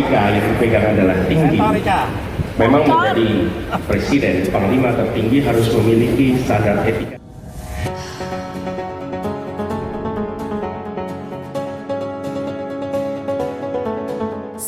yang dipegang adalah tinggi. Memang menjadi presiden, panglima tertinggi harus memiliki standar etika.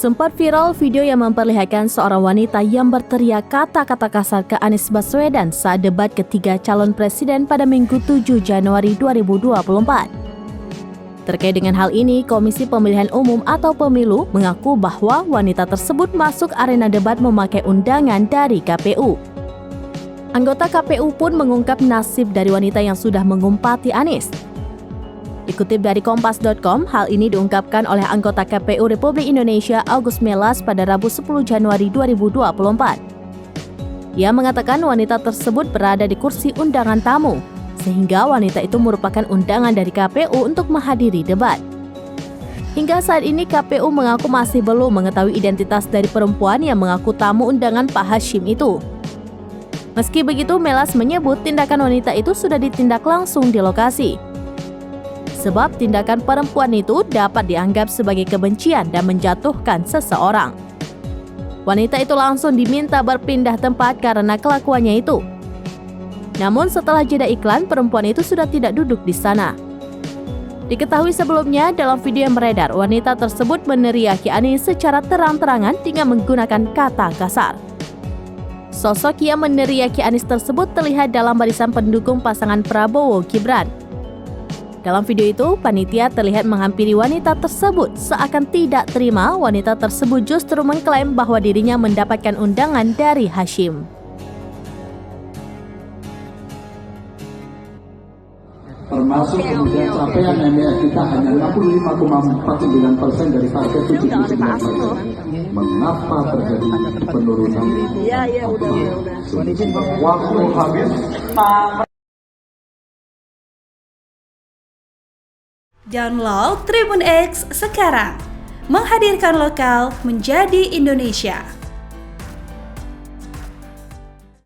Sempat viral video yang memperlihatkan seorang wanita yang berteriak kata-kata kasar ke Anies Baswedan saat debat ketiga calon presiden pada Minggu 7 Januari 2024. Terkait dengan hal ini, Komisi Pemilihan Umum atau Pemilu mengaku bahwa wanita tersebut masuk arena debat memakai undangan dari KPU. Anggota KPU pun mengungkap nasib dari wanita yang sudah mengumpati Anies. Dikutip dari Kompas.com, hal ini diungkapkan oleh anggota KPU Republik Indonesia August Melas pada Rabu 10 Januari 2024. Ia mengatakan wanita tersebut berada di kursi undangan tamu, sehingga wanita itu merupakan undangan dari KPU untuk menghadiri debat. Hingga saat ini KPU mengaku masih belum mengetahui identitas dari perempuan yang mengaku tamu undangan Pak Hashim itu. Meski begitu, Melas menyebut tindakan wanita itu sudah ditindak langsung di lokasi. Sebab tindakan perempuan itu dapat dianggap sebagai kebencian dan menjatuhkan seseorang. Wanita itu langsung diminta berpindah tempat karena kelakuannya itu. Namun setelah jeda iklan, perempuan itu sudah tidak duduk di sana. Diketahui sebelumnya dalam video yang beredar, wanita tersebut meneriaki Anies secara terang-terangan dengan menggunakan kata kasar. Sosok yang meneriaki Anies tersebut terlihat dalam barisan pendukung pasangan Prabowo Gibran. Dalam video itu, panitia terlihat menghampiri wanita tersebut seakan tidak terima wanita tersebut justru mengklaim bahwa dirinya mendapatkan undangan dari Hashim. Termasuk kemudian capaian MBA kita hanya 65,49% dari target 79%. Mengapa terjadi penurunan? Waktu habis. Download Tribun X sekarang, menghadirkan lokal menjadi Indonesia.